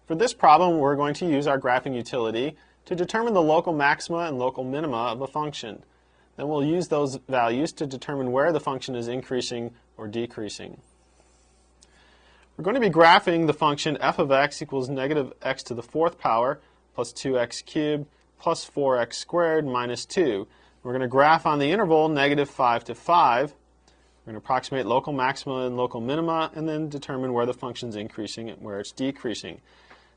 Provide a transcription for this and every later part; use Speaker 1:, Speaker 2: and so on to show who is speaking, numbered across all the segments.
Speaker 1: For this problem, we're going to use our graphing utility to determine the local maxima and local minima of a function. Then we'll use those values to determine where the function is increasing or decreasing. We're going to be graphing the function f of x equals negative x to the fourth power plus 2x cubed plus 4x squared minus 2. We're going to graph on the interval negative 5 to 5. We're going to approximate local maxima and local minima and then determine where the function is increasing and where it's decreasing.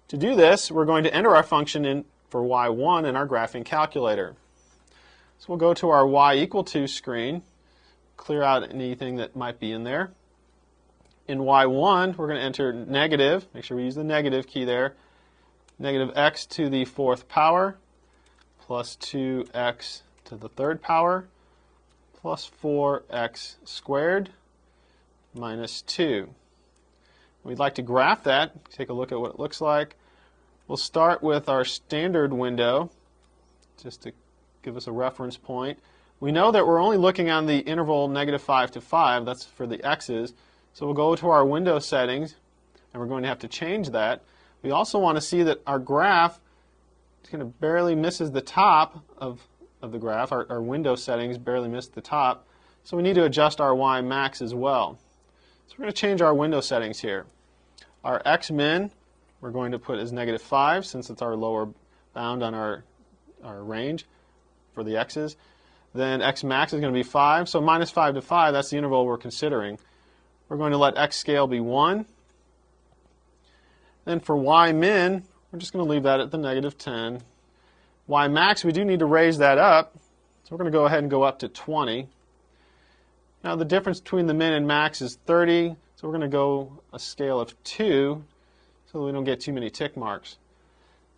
Speaker 1: To do this, we're going to enter our function in for y1 in our graphing calculator. So we'll go to our y equal to screen, clear out anything that might be in there. In y1, we're going to enter negative, make sure we use the negative key there, negative x to the fourth power plus 2x to the third power plus 4x squared minus 2. We'd like to graph that, take a look at what it looks like. We'll start with our standard window, just to give us a reference point. We know that we're only looking on the interval negative 5 to 5, that's for the x's, so we'll go to our window settings, and we're going to have to change that. We also want to see that our graph kind of barely misses the top of the graph. Our window settings barely miss the top, so we need to adjust our y max as well. So we're going to change our window settings here. Our x min, we're going to put as negative 5 since it's our lower bound on our range for the x's. Then x max is going to be 5, so minus 5 to 5, that's the interval we're considering. We're going to let x scale be 1. Then for y min, we're just going to leave that at the negative 10. Y max, we do need to raise that up, so we're going to go ahead and go up to 20. Now the difference between the min and max is 30, so we're going to go a scale of 2 so we don't get too many tick marks.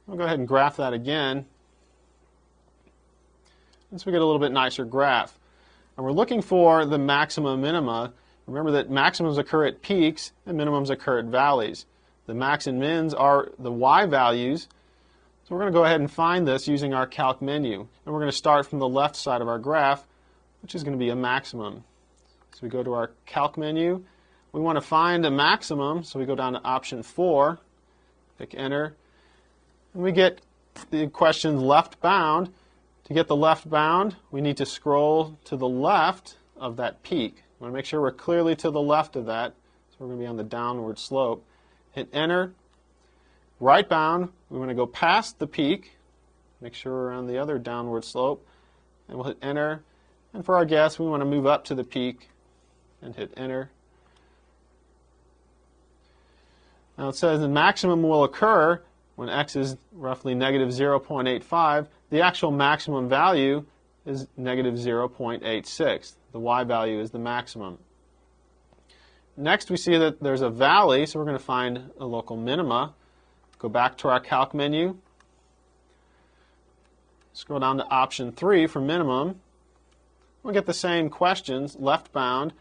Speaker 1: We'll go ahead and graph that again, and so we get a little bit nicer graph. And we're looking for the maxima minima. Remember that maximums occur at peaks and minimums occur at valleys. The max and mins are the y values, so we're going to go ahead and find this using our calc menu. And we're going to start from the left side of our graph, which is going to be a maximum. So we go to our calc menu. We want to find a maximum, so we go down to option 4, click enter, and we get the question left bound. To get the left bound, we need to scroll to the left of that peak. We want to make sure we're clearly to the left of that, so we're going to be on the downward slope. Hit enter. Right bound, we want to go past the peak, make sure we're on the other downward slope, and we'll hit enter. And for our guess, we want to move up to the peak and hit enter. Now it says the maximum will occur when x is roughly negative 0.85. The actual maximum value is negative 0.86. The y value is the maximum. Next we see that there's a valley, so we're going to find a local minima. Go back to our calc menu. Scroll down to option 3 for minimum. We'll get the same questions, left bound.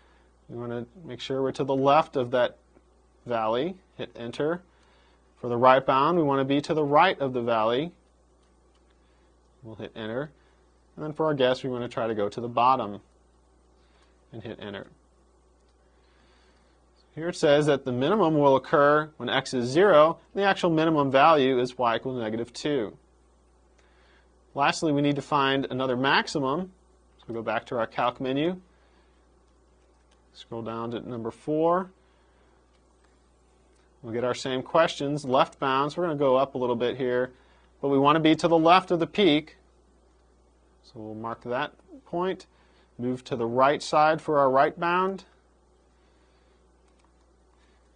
Speaker 1: We want to make sure we're to the left of that valley. Hit enter. For the right bound, we want to be to the right of the valley. We'll hit enter. And then for our guess, we want to try to go to the bottom and hit enter. Here it says that the minimum will occur when x is 0, and the actual minimum value is y equals negative 2. Lastly, we need to find another maximum. So we go back to our calc menu, scroll down to number 4. We'll get our same questions, left bound, so we're going to go up a little bit here, but we want to be to the left of the peak. So we'll mark that point, move to the right side for our right bound,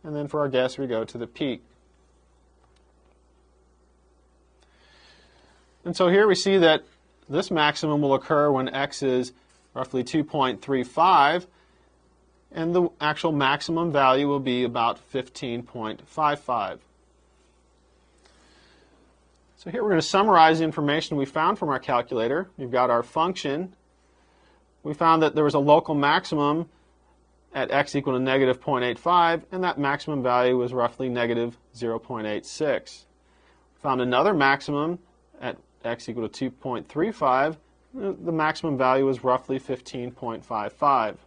Speaker 1: and then for our guess we go to the peak. And so here we see that this maximum will occur when x is roughly 2.35, and the actual maximum value will be about 15.55. So here we're going to summarize the information we found from our calculator. We've got our function. We found that there was a local maximum at x equal to negative 0.85, and that maximum value was roughly negative 0.86. We found another maximum at x equal to 2.35. The maximum value was roughly 15.55.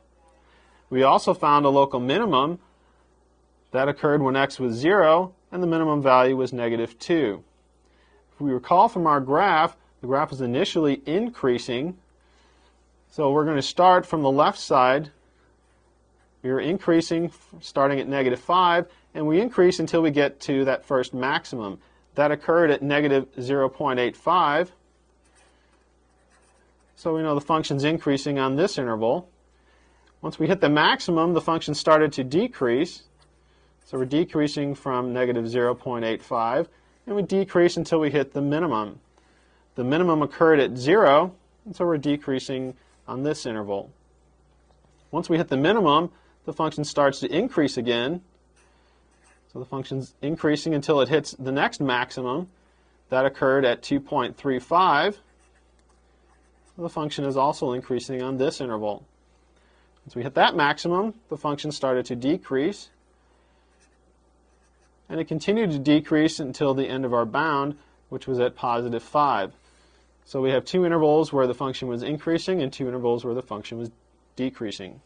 Speaker 1: We also found a local minimum that occurred when x was 0. and the minimum value was -2. If we recall from our graph, the graph was initially increasing, so we're going to start from the left side. We're increasing starting at -5, and we increase until we get to that first maximum. That occurred at -0.85, so we know the function's increasing on this interval. Once we hit the maximum, the function started to decrease, so we're decreasing from -0.85, and we decrease until we hit the minimum. The minimum occurred at 0, and so we're decreasing on this interval. Once we hit the minimum, the function starts to increase again. So the function's increasing until it hits the next maximum. That occurred at 2.35. The function is also increasing on this interval. Once we hit that maximum, the function started to decrease. And it continued to decrease until the end of our bound, which was at +5. So we have two intervals where the function was increasing and two intervals where the function was decreasing.